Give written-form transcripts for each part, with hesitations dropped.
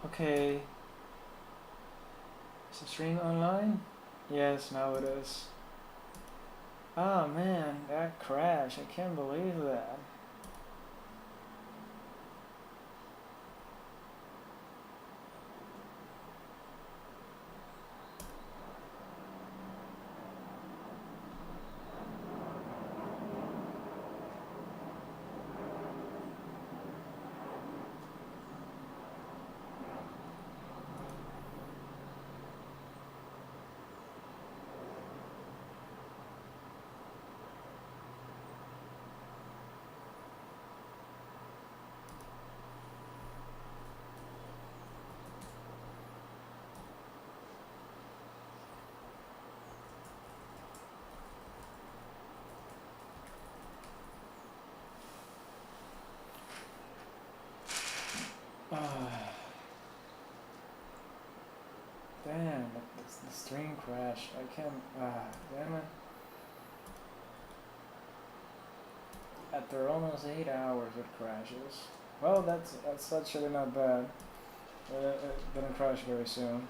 Okay. Is the stream online? Yes, now it is. Ah man, that crash. I can't believe that. Ah, damn, the stream crashed. I can't. Damn it. After almost 8 hours, it crashes. Well, that's actually not bad. It didn't crash very soon.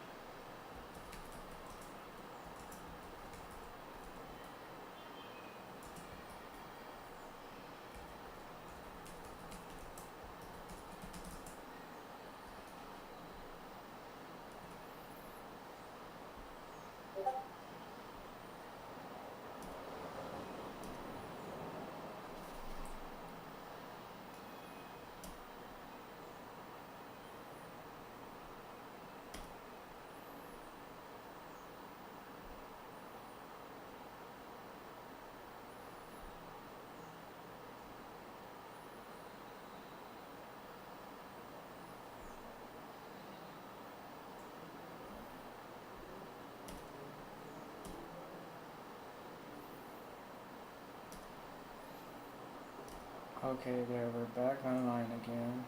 Okay, there, we're back online again.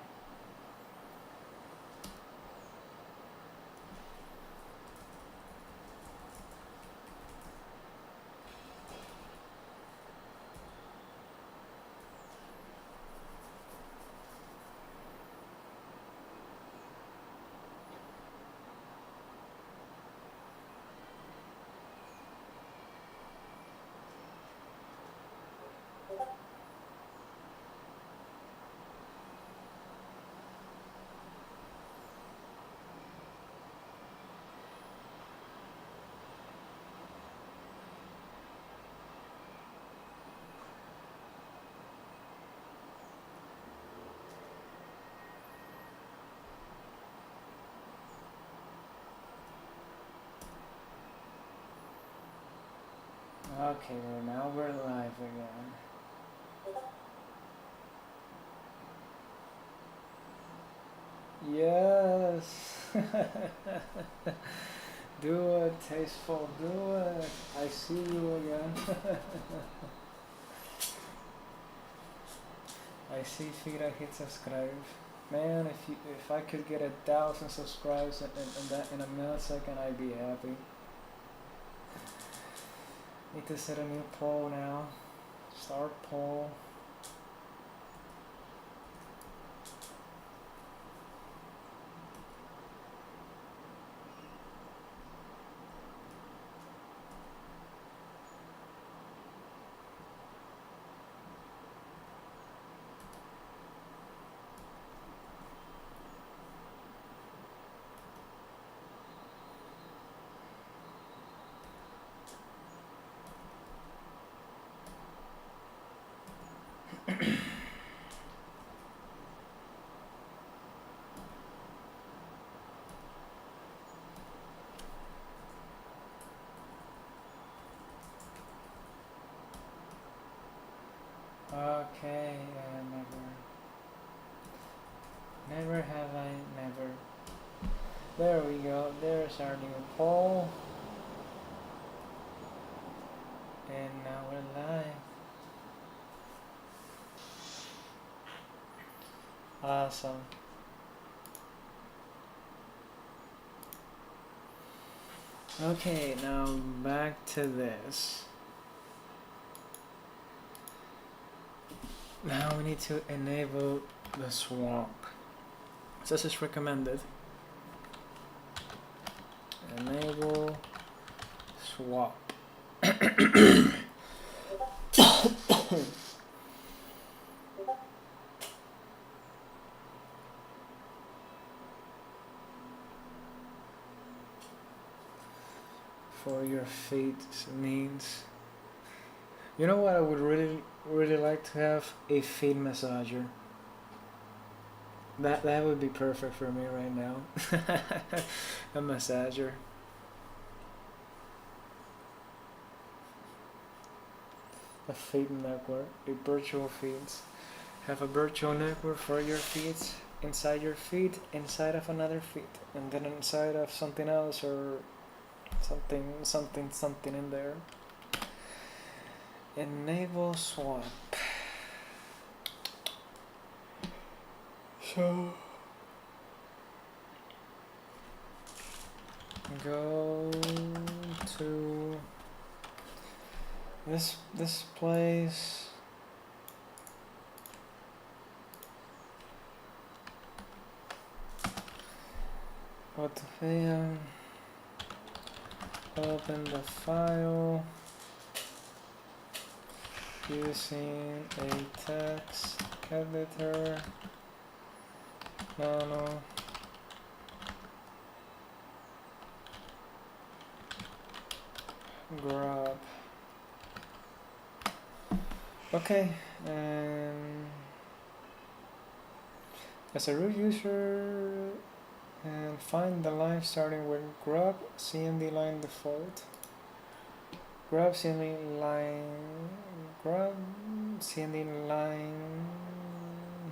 Okay, now we're live again. Yes! Do it, Tasteful, do it! I see you again. I see Fira hit subscribe. Man, if I could get 1,000 subscribes in a millisecond, I'd be happy. Need to set a new poll now. Start poll. Okay, never have I, never. There we go, there's our new poll. And now we're live. Awesome. Okay, now back to this. Now we need to enable the swamp. This is recommended. enable swap. For your feet means, you know what I would really like to have? A feet massager. That would be perfect for me right now. A massager. A feet network, a virtual feet. Have a virtual network for your feet, inside your feet, inside of another feet, and then inside of something else, or something in there. Enable swap. So go to this place. What the VM? Open the file using a text editor. No. Grab. Okay, and as a root user, and find the line starting with grab cmd line default. Grab cmd line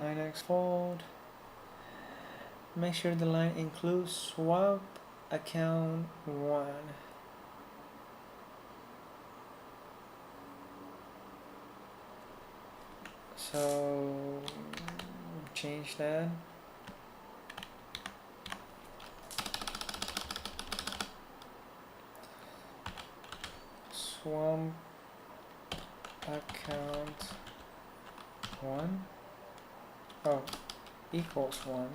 9x fold. Make sure the line includes swap account 1. So change that. Swap account 1. Oh, equals 1.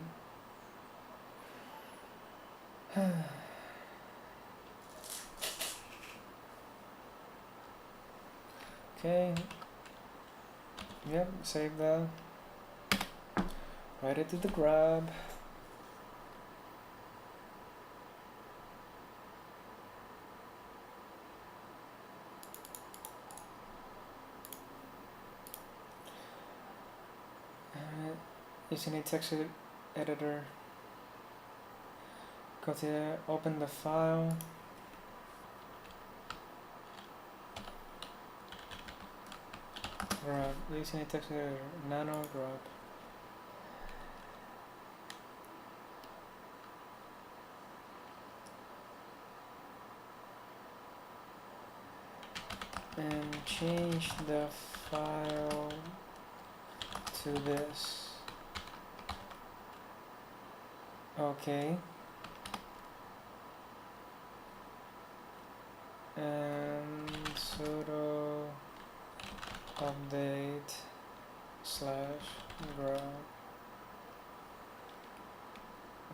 Okay. Yep, save that. Write it to the grab. Using a text editor. Go to open the file. Grab. Using a text editor. Nano grab. And change the file to this. Okay. And sudo update / grab.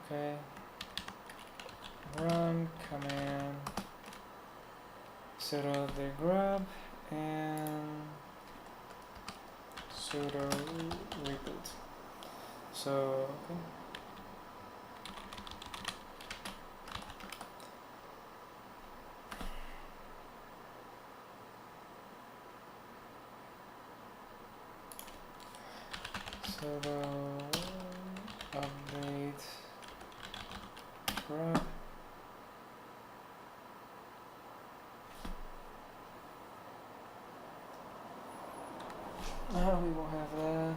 Okay. Run command sudo update grab and sudo reboot. So okay. Sudo update grab. Now we will have that.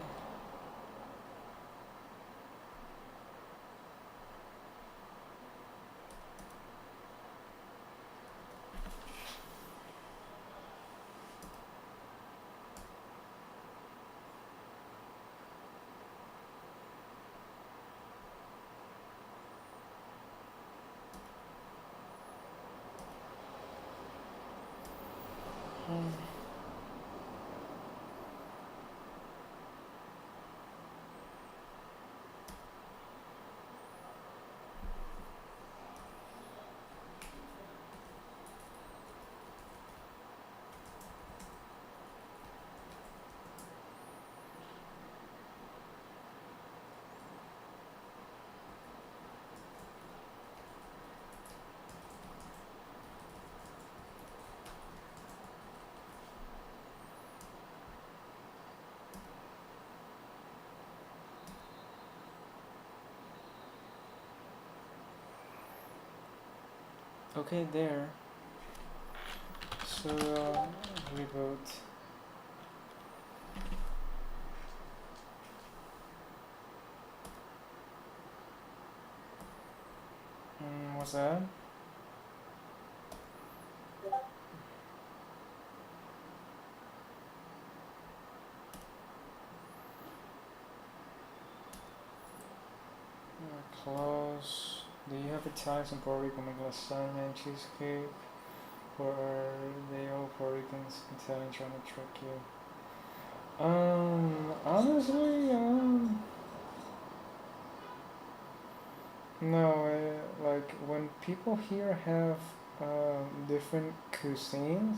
Okay, there. So reboot. What's that? Close. Do you have Italians in Puerto Rico make lasagna and cheesecake? Or are they all Puerto Ricans, Italian trying to trick you? Honestly, no, like when people here have different cuisines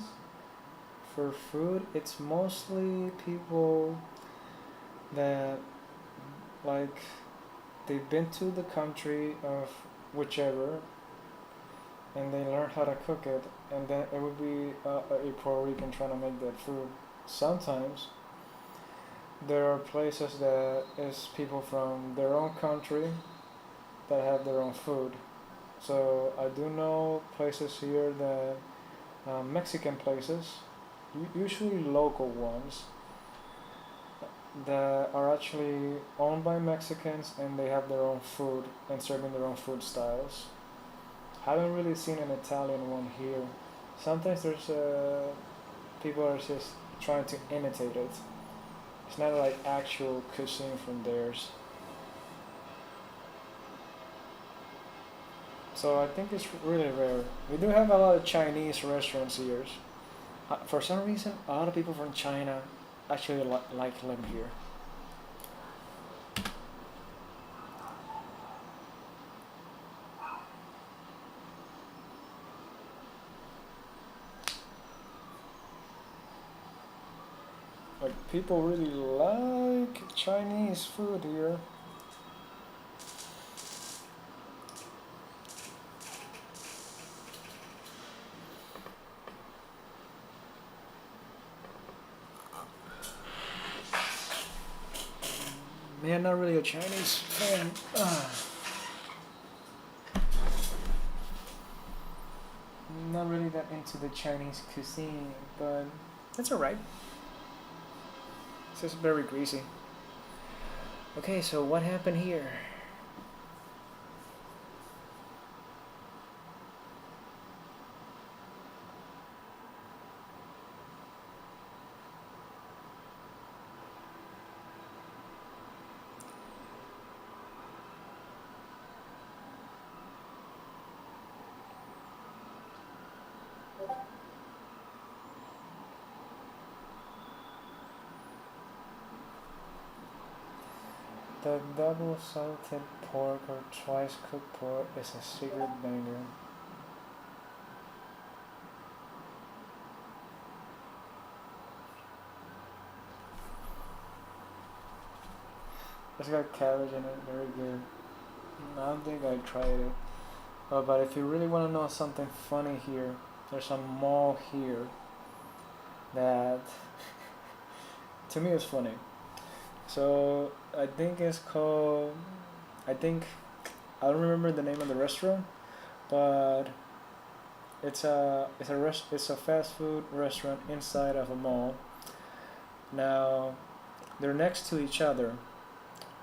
for food, it's mostly people that like they've been to the country of whichever and they learn how to cook it, and then it would be a Puerto Rican trying to make that food. Sometimes there are places that is people from their own country that have their own food. So I do know places here that Mexican places, usually local ones, that are actually owned by Mexicans and they have their own food and serving their own food styles. Haven't really seen an Italian one here. Sometimes there's people are just trying to imitate it. It's not like actual cuisine from theirs. So I think it's really rare. We do have a lot of Chinese restaurants here. For some reason, a lot of people from China actually like live here. Like people really like Chinese food here. Man, not really a Chinese fan. Not really that into the Chinese cuisine, but that's alright. It's just very greasy. Okay, so what happened here? The double salted pork or twice cooked pork is a secret banger. It's got cabbage in it, very good. I don't think I tried it. But if you really want to know something funny here, there's a mall here that to me is funny. So I think it's called. I think I don't remember the name of the restaurant, but it's a fast food restaurant inside of a mall. Now they're next to each other.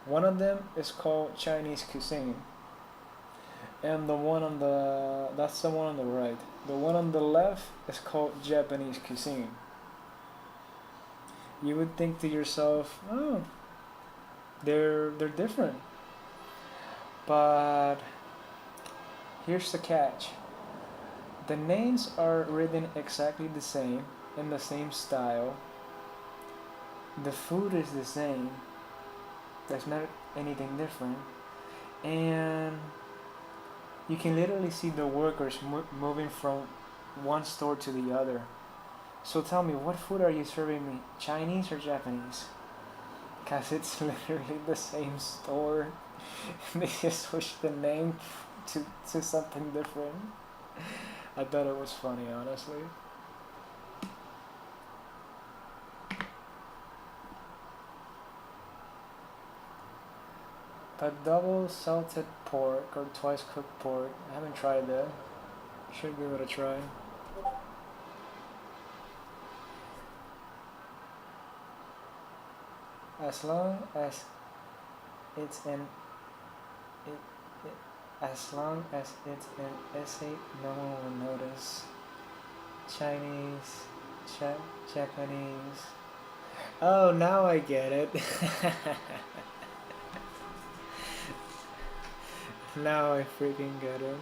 One of them is called Chinese cuisine, and the one on the that's the one on the right. The one on the left is called Japanese cuisine. You would think to yourself, oh, they're different. But here's the catch. The names are written exactly the same in the same style. The food is the same. There's not anything different. And you can literally see the workers moving from one store to the other. So tell me, what food are you serving me? Chinese or Japanese? Because it's literally the same store. They just switched the name to something different. I thought it was funny, honestly. But double salted pork or twice cooked pork, I haven't tried that. Should give it a try. As long as it's an as long as it's an essay, no one will notice. Chinese, Japanese. Oh, now I get it. Now I freaking get it.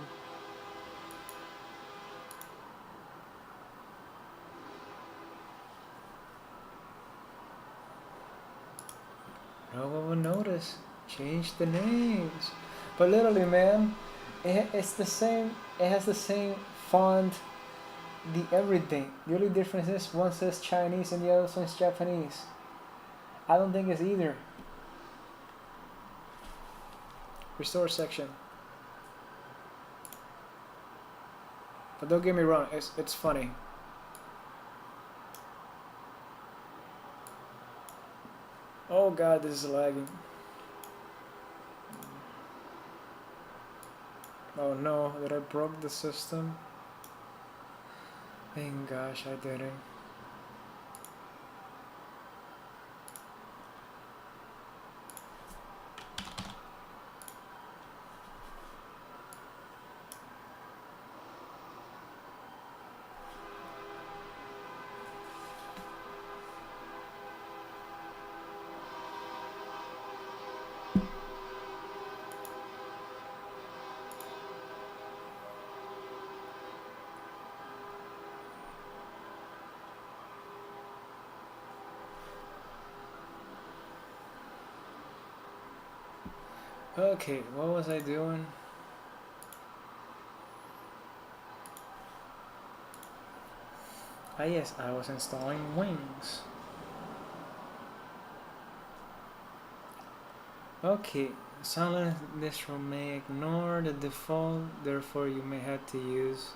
No one will notice. Change the names. But literally, man, it's the same. It has the same font, the everything. The only difference is one says Chinese and the other one is Japanese. I don't think it's either. Restore section. But don't get me wrong, it's funny. Oh god, this is lagging. Oh no, did I broke the system? Thank gosh I didn't. Okay, what was I doing? Ah yes, I was installing Wings. Okay, silent distro may ignore the default, therefore you may have to use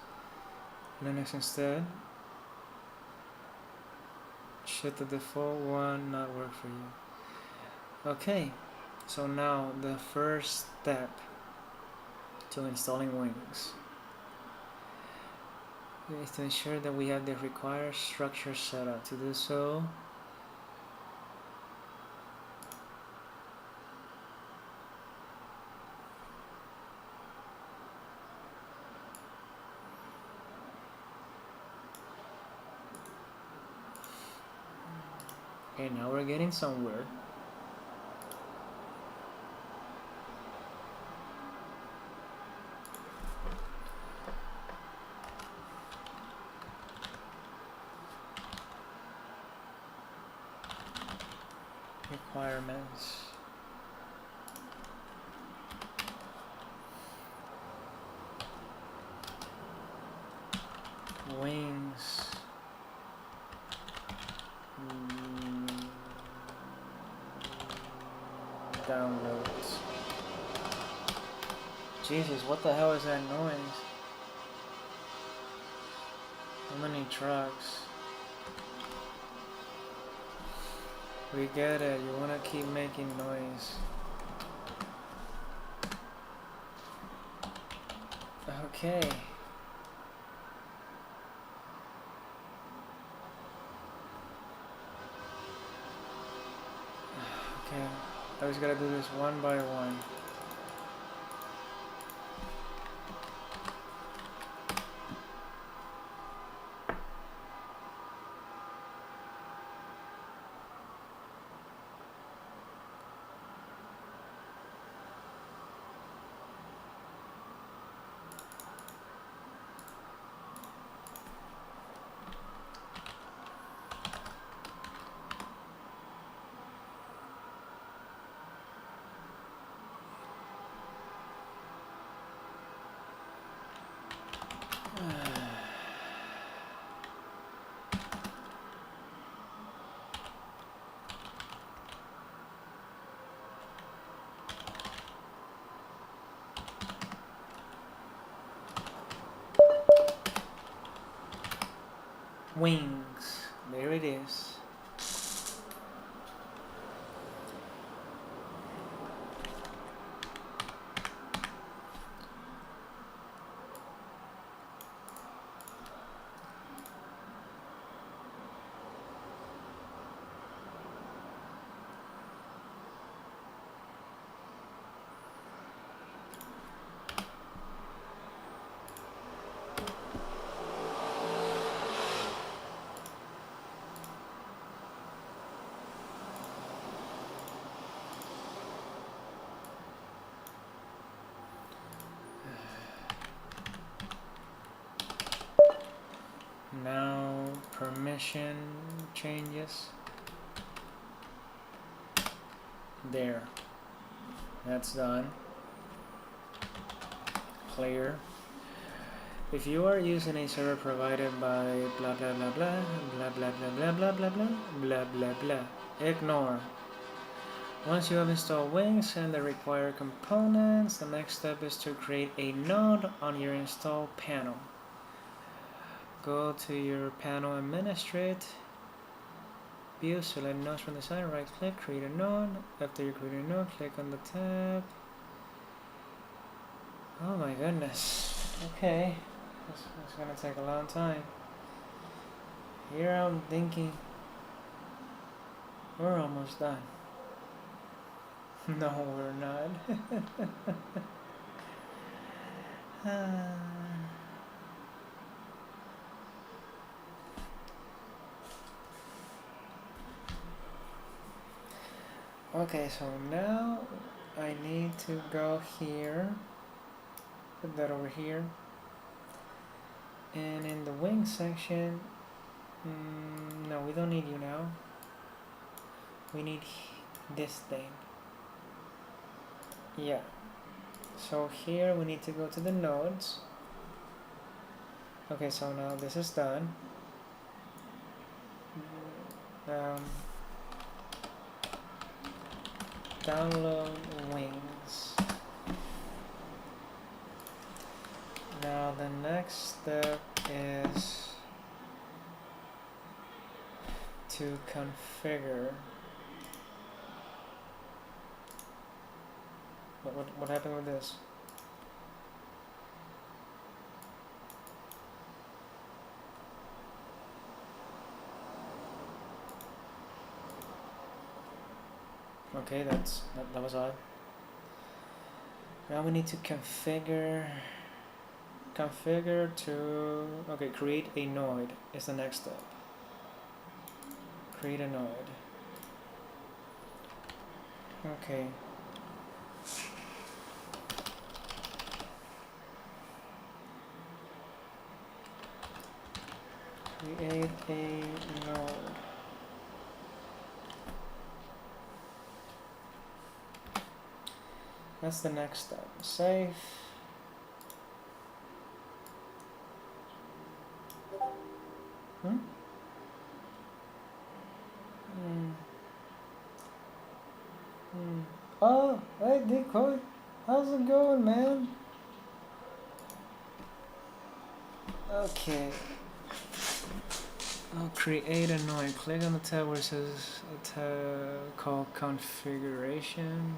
Linux instead. Should the default one not work for you? Okay, so now the first step to installing Wings is to ensure that we have the required structure set up. To do so, okay, now we're getting somewhere. Requirements. Wings. Downloads. Jesus, what the hell is that noise? How many trucks? We get it, you wanna keep making noise. Okay. Okay, I just gotta do this one by one. Wings. There it is. now permission changes. There. That's done. Clear. If you are using a server provided by blah blah blah blah blah blah blah blah blah blah blah blah blah, ignore. Once you have installed Wings and the required components, the next step is to create a node on your install panel. Go to your panel, administrate, view, select nodes from the side, right click, create a node. After you create a node, click on the tab. Oh my goodness. Okay, it's gonna take a long time. Here I'm thinking we're almost done. No, we're not. Okay, so now I need to go here, put that over here, and in the wing section, no, we don't need you now. We need this thing. Yeah, so here we need to go to the nodes. Okay, so now this is done. Download Wings. Now the next step is to configure. What happened with this? Okay, that was odd. Now we need to configure to, okay, create a node is the next step. Create a node. Okay. Create a node. That's the next step. Save. Oh, hey Decoy, how's it going, man? Okay. I'll create a node. Click on the tab where it says a tab called configuration.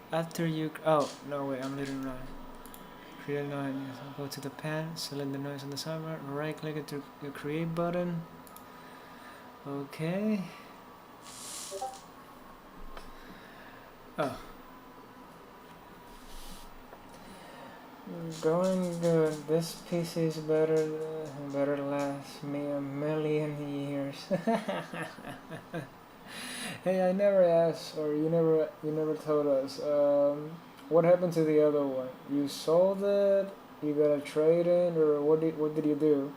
After you, oh no, wait, I'm literally wrong. Create a node. Go to the pan, select the noise on the sidebar, right click it to the create button. Okay. Oh. Going good. This PC is better last me a million years. Hey, I never asked, or you never told us. What happened to the other one? You sold it? You got a trade in, or what did you do?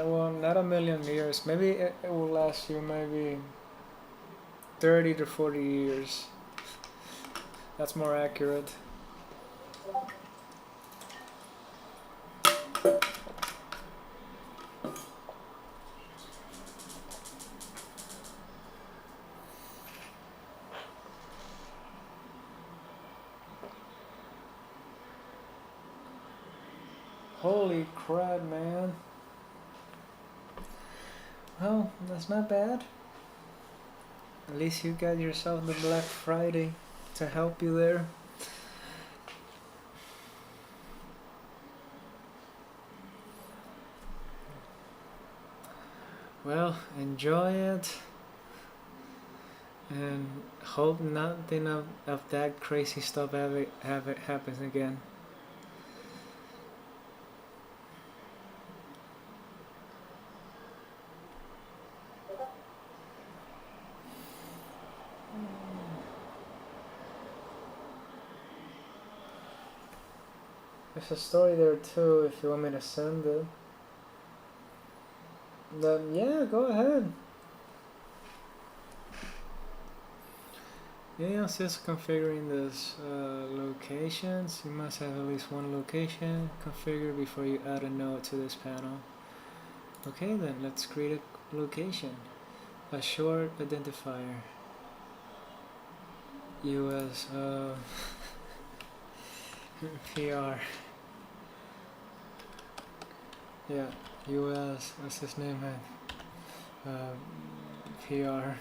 Well, not a million years. Maybe it will last you maybe 30 to 40 years. That's more accurate. Holy crap, man. Well, that's not bad. At least you got yourself the Black Friday to help you there. Well, enjoy it. and hope nothing of that crazy stuff have it happens again. There's a story there too if you want me to send it. But yeah, go ahead. Yeah, it's just configuring those locations. You must have at least one location configured before you add a node to this panel. Okay, then let's create a location. A short identifier. US PR. Yeah, US. What's his name? PR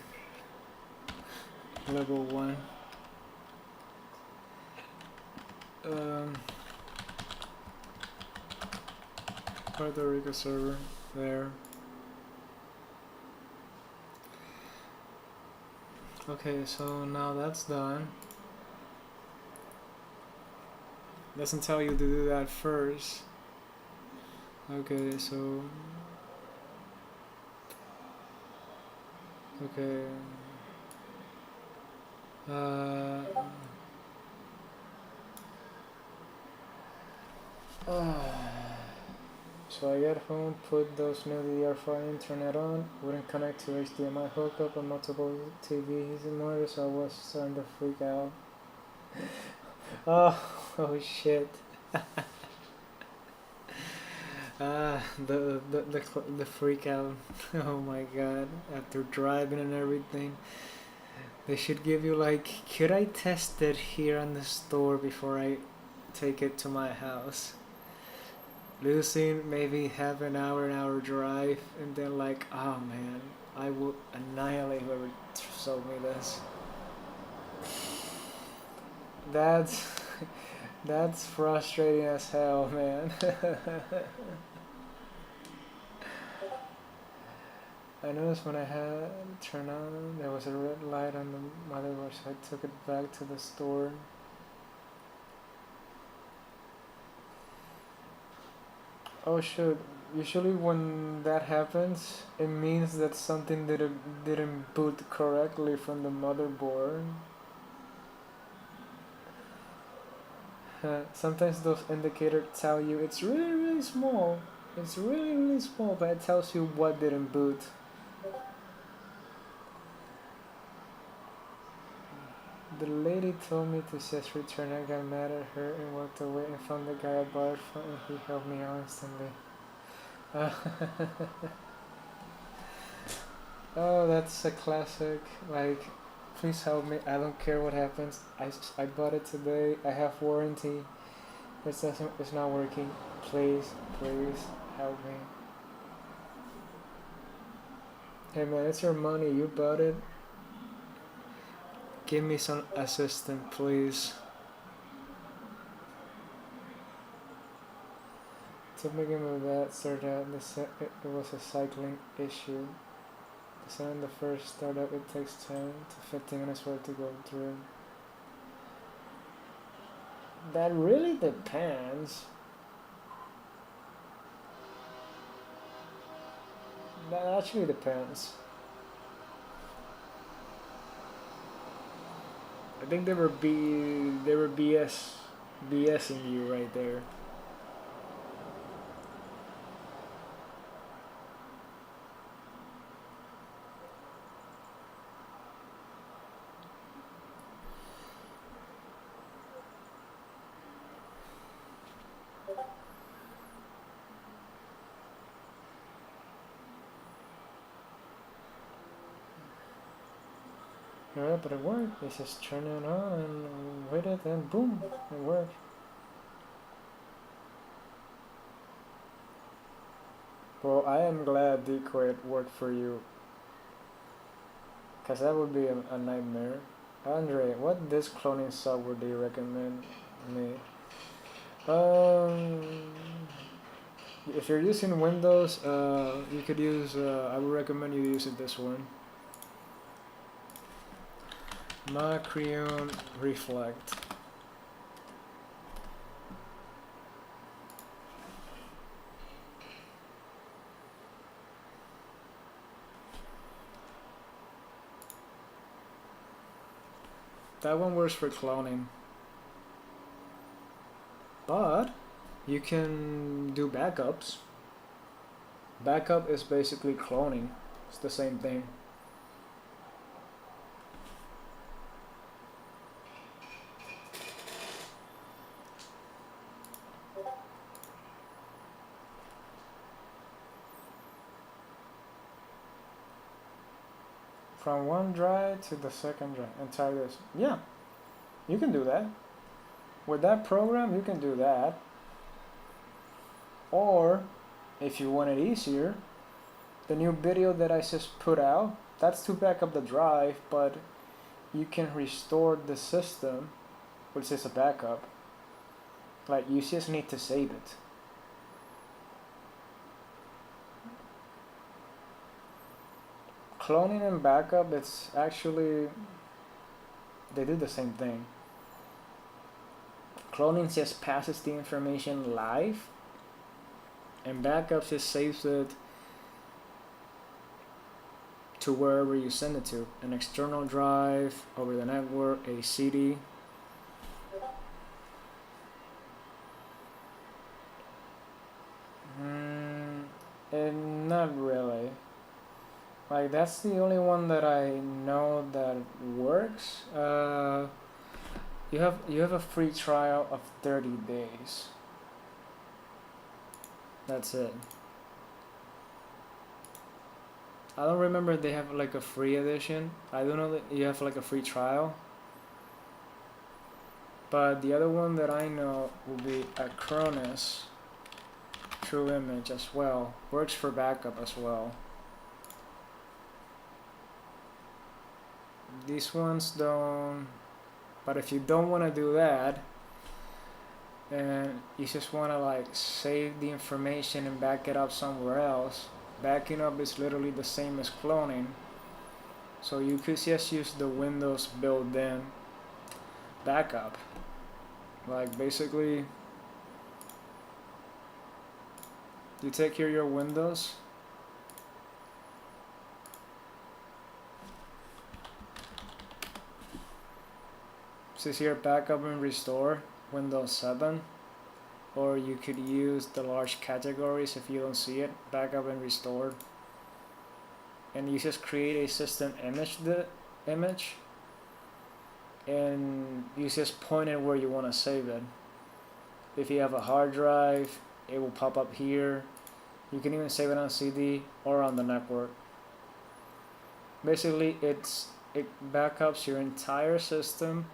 level 1. Puerto Rico server there. Okay, so now that's done. Doesn't tell you to do that first. Okay, so okay. So I get home, put those new DDR4 internet on, wouldn't connect to HDMI hookup on multiple TVs anymore, so I was starting to freak out. Oh shit. The freak out. Oh my god. After driving and everything, they should give you like, could I test it here in the store before I take it to my house? Losing maybe half an hour drive, and then like, oh man, I will annihilate whoever sold me this. That's that's frustrating as hell, man. I noticed when I had turned on, there was a red light on the motherboard, so I took it back to the store. Oh shoot, usually when that happens, it means that something didn't boot correctly from the motherboard. Sometimes those indicators tell you it's really small. It's really small, but it tells you what didn't boot. The lady told me to just return. I got mad at her and walked away and found the guy I bought it from, and he helped me out instantly. Oh, that's a classic. Like, please help me. I don't care what happens. I bought it today. I have warranty. It's not working. Please help me. Hey man, it's your money. You bought it. Give me some assistance, please. To begin with that, started out, it was a cycling issue. So in the first startup, it takes 10 to 15 minutes for it to go through. That really depends. That actually depends. I think they were BSing you right there. Alright, but it worked. They just turn it on and wait it, and boom, it worked. Well, I am glad Decoy worked for you, cause that would be a nightmare. Andre, what disk cloning software do you recommend me? If you're using Windows, you could use. I would recommend you using this one. Macrium reflect. That one works for cloning, but you can do backups. Backup is basically cloning. It's the same thing. From one drive to the second drive, entire this. Yeah, you can do that. With that program, you can do that. Or, if you want it easier, the new video that I just put out, that's to back up the drive, but you can restore the system, which is a backup. Like, you just need to save it. Cloning and backup, it's actually, they do the same thing. Cloning just passes the information live, and backup just saves it to wherever you send it to, an external drive, over the network, a CD. And not really. Like, that's the only one that I know that works. You have a free trial of 30 days. That's it. I don't remember if they have like a free edition. I don't know that you have like a free trial. But the other one that I know will be Acronis True Image as well. Works for backup as well. These ones don't, but if you don't want to do that and you just want to like save the information and back it up somewhere else, backing up is literally the same as cloning. So you could just use the Windows built-in backup. Like, basically, you take here your Windows, says here backup and restore Windows 7, or you could use the large categories if you don't see it, backup and restore, and you just create a system image, and you just point it where you want to save it. If you have a hard drive, it will pop up here. You can even save it on CD or on the network. Basically, it backups your entire system,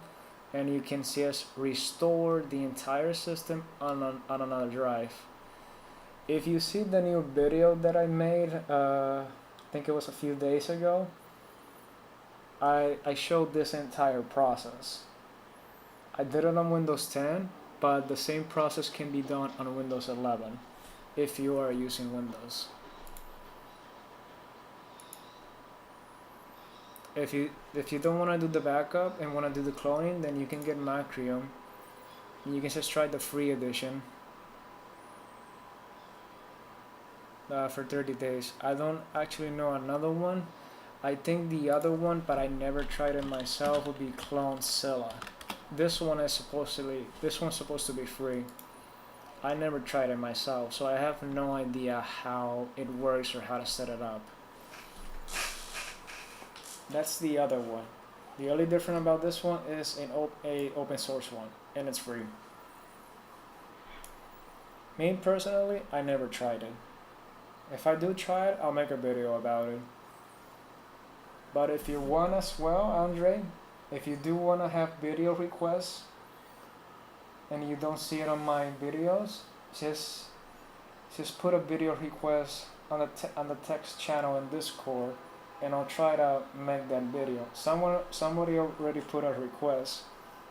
and you can just restore the entire system on another drive. If you see the new video that I made, I think it was a few days ago, I showed this entire process. I did it on Windows 10, but the same process can be done on Windows 11 if you are using Windows. If you don't want to do the backup and want to do the cloning, then you can get Macrium. You can just try the free edition for 30 days. I don't actually know another one. I think the other one, but I never tried it myself, would be Clonezilla. This one's supposed to be free. I never tried it myself, so I have no idea how it works or how to set it up. That's the other one. The only difference about this one is an open source one, and it's free. Me personally, I never tried it. If I do try it, I'll make a video about it. But if you want as well, Andre, if you do want to have video requests and you don't see it on my videos, just put a video request on the text channel in Discord, and I'll try to make that video. Somebody already put a request,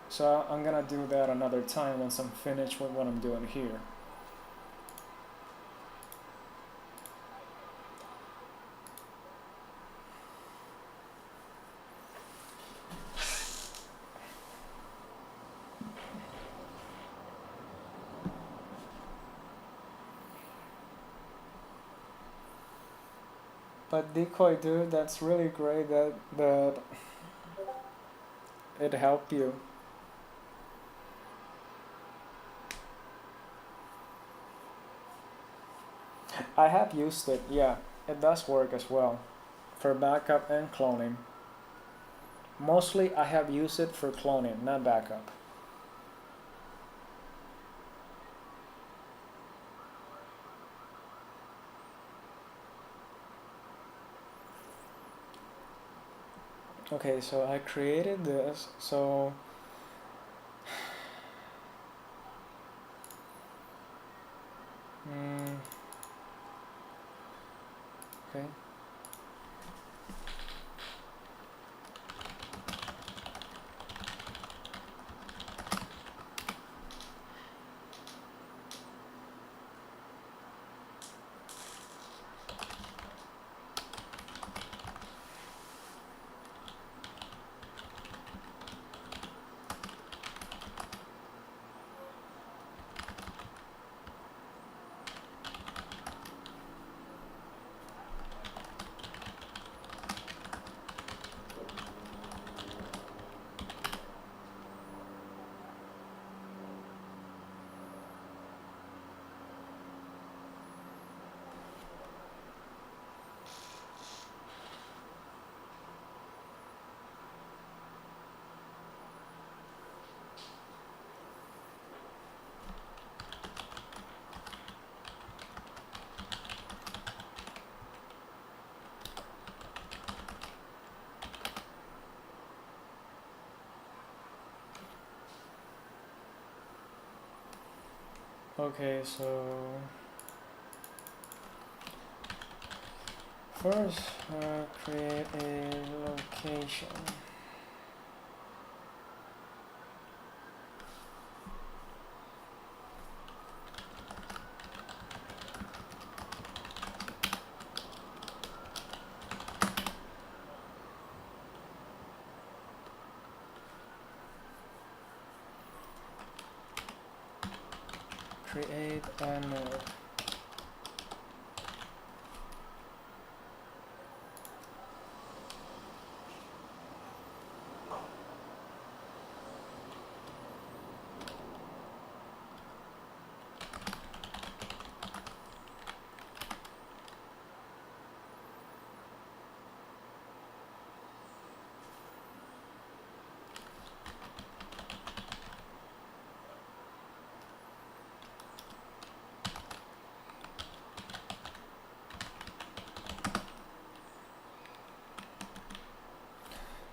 so I'm gonna do that another time once I'm finished with what I'm doing here. But decoy, dude, that's really great that it helped you. I have used it, yeah. It does work as well for backup and cloning. Mostly I have used it for cloning, not backup. Okay, so I created this, so mm, okay. Okay, so first create a location. Create a node.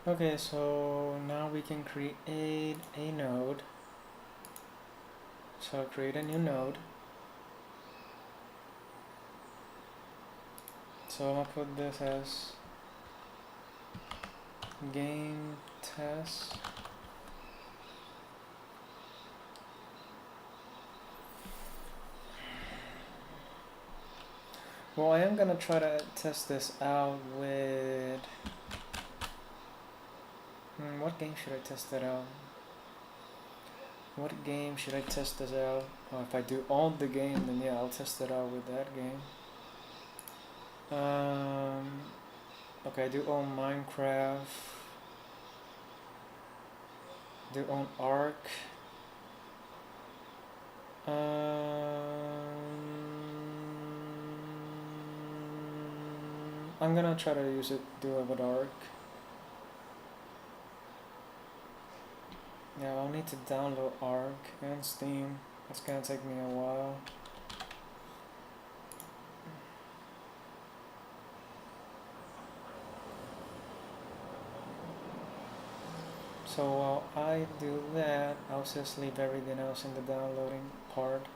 Okay, so now we can create a node. So create a new node. So I'm gonna put this as game test. Well, I am gonna try to test this out with what game should I test that out? What game should I test this out? Well, if I do all the game, then yeah, I'll test it out with that game. Okay, I do own Minecraft. Do own Ark. I'm gonna try to use it, do it with Ark. Yeah, I'll need to download Ark and Steam. It's gonna take me a while. So while I do that, I'll just leave everything else in the downloading part.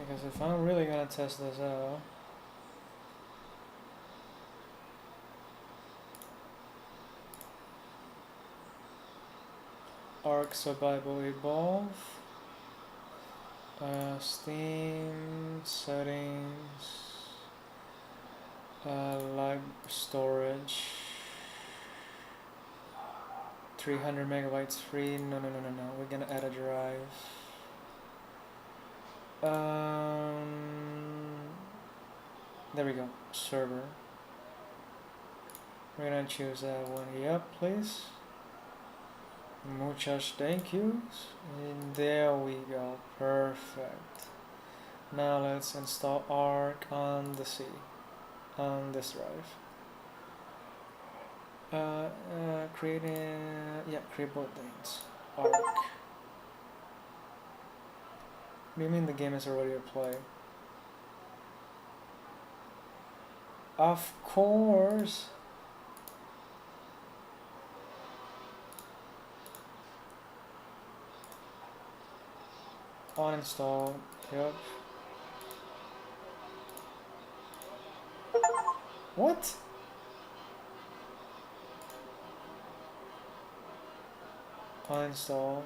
Because if I'm really gonna test this out, Ark Survival Evolve, Steam settings, live storage, 300 megabytes free. No, we're gonna add a drive. There we go, server. We're gonna choose that one. Yep, please. Muchas thank yous. And there we go, perfect. Now let's install Arc on the C, on this drive. Create both things. Arc. What do you mean the game is already at play? Of course. Uninstall. Yep. What? Uninstall.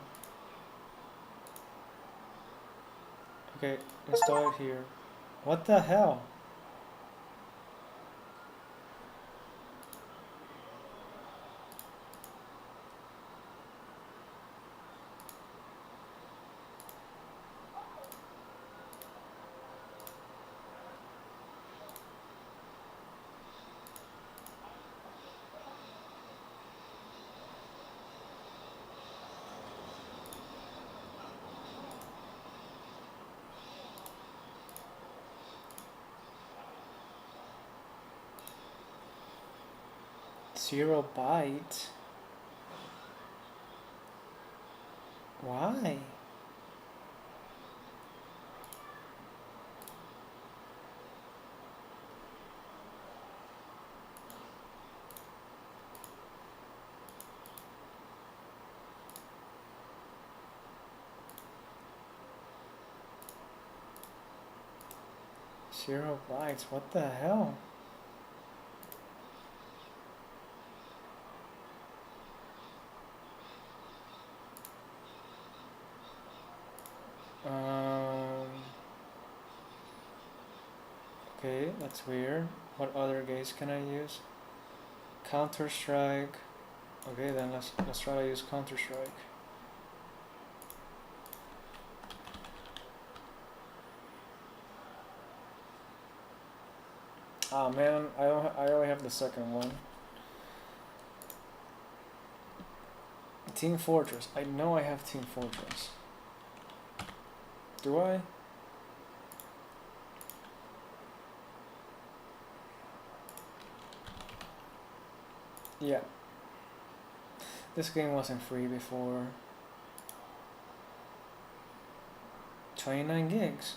Okay, install it here. What the hell? Zero byte? Why? Zero bytes, what the hell? Okay, that's weird. What other games can I use? Counter-Strike. Okay, then let's try to use Counter-Strike. Ah man, I only have the second one. Team Fortress. I know I have Team Fortress. Do I? Yeah. This game wasn't free before. 29 gigs.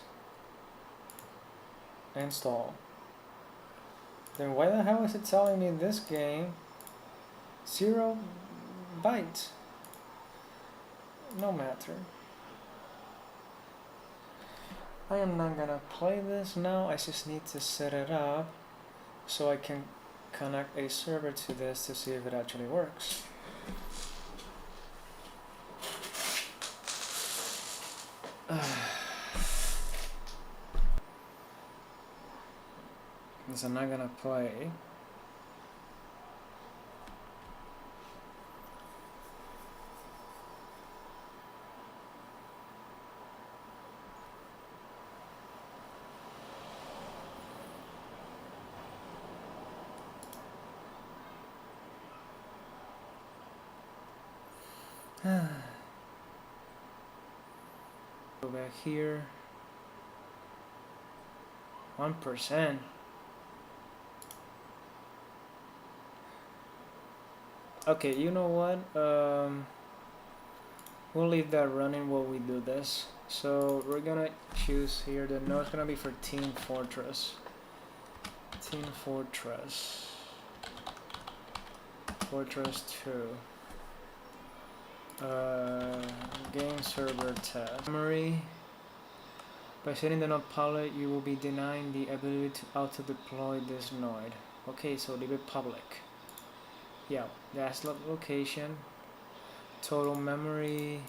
Install. Then why the hell is it telling me this game 0 bytes? No matter. I am not gonna play this now. I just need to set it up so I can connect a server to this to see if it actually works. Because I'm not gonna play. Go back here. 1%. Okay, you know what? We'll leave that running while we do this. So we're gonna choose here the no, it's gonna be for Team Fortress. Team Fortress. Fortress 2. Game server tab. Memory. By setting the node public, you will be denying the ability to auto-deploy this node. Okay, so leave it public. Yeah, that's location, total memory.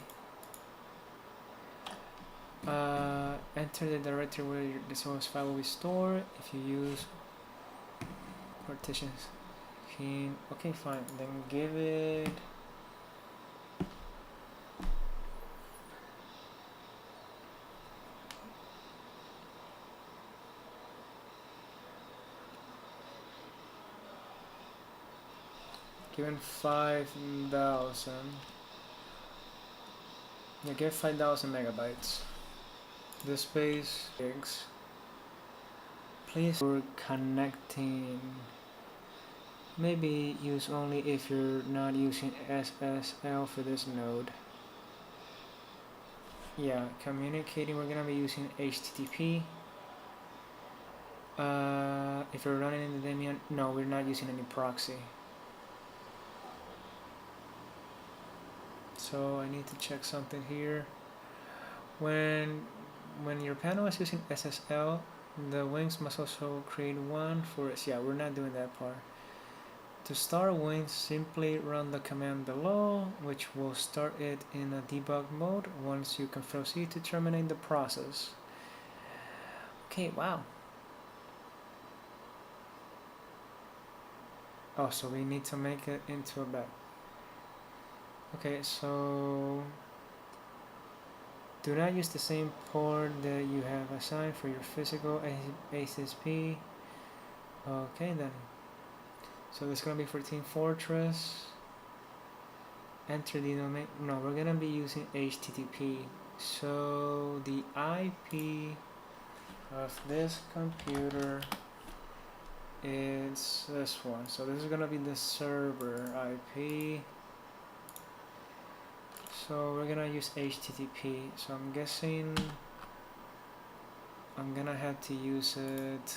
Enter the directory where the source file will be stored. If you use partitions, okay, fine. Then give it. Given 5,000. Yeah, give 5,000 megabytes. The space gigs. Please for connecting. Maybe use only if you're not using SSL for this node. Yeah, communicating, we're gonna be using HTTP. If you're running in the Debian, no, we're not using any proxy. So I need to check something here. When your panel is using SSL, the wings must also create one for us. Yeah, we're not doing that part. To start wings, simply run the command below, which will start it in a debug mode. Once you can proceed to terminate the process. Okay, wow. Oh, so we need to make it into a bed. Okay, so do not use the same port that you have assigned for your physical SSP. Okay then. So it's gonna be 14 Fortress. Enter the domain. No, we're gonna be using HTTP. So the IP of this computer is this one. So this is gonna be the server IP. So we're gonna use HTTP. So I'm guessing I'm gonna have to use it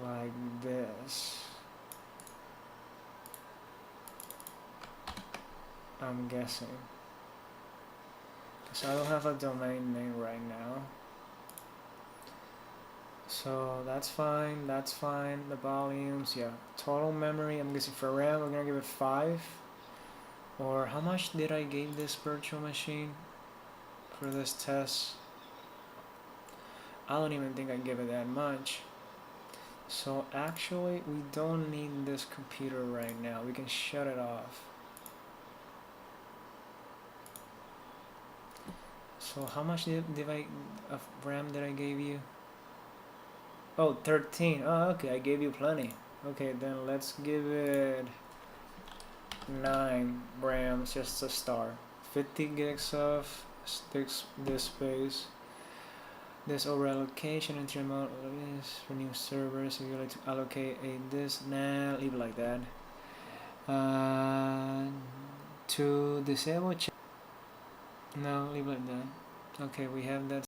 like this. I'm guessing, because I don't have a domain name right now. So that's fine, that's fine. The volumes, yeah. Total memory, I'm guessing for RAM, we're gonna give it 5. Or how much did I give this virtual machine for this test? I don't even think I give it that much. So actually, we don't need this computer right now. We can shut it off. So how much of RAM did I give you? Oh, 13. Oh, okay, I gave you plenty. Okay, then let's give it 9 RAMs just to start. 50 gigs of disk space. This overallocation into remote is for new servers. If you like to allocate a disk, nah, leave it like that. To disable, no, leave it like that. Okay, we have that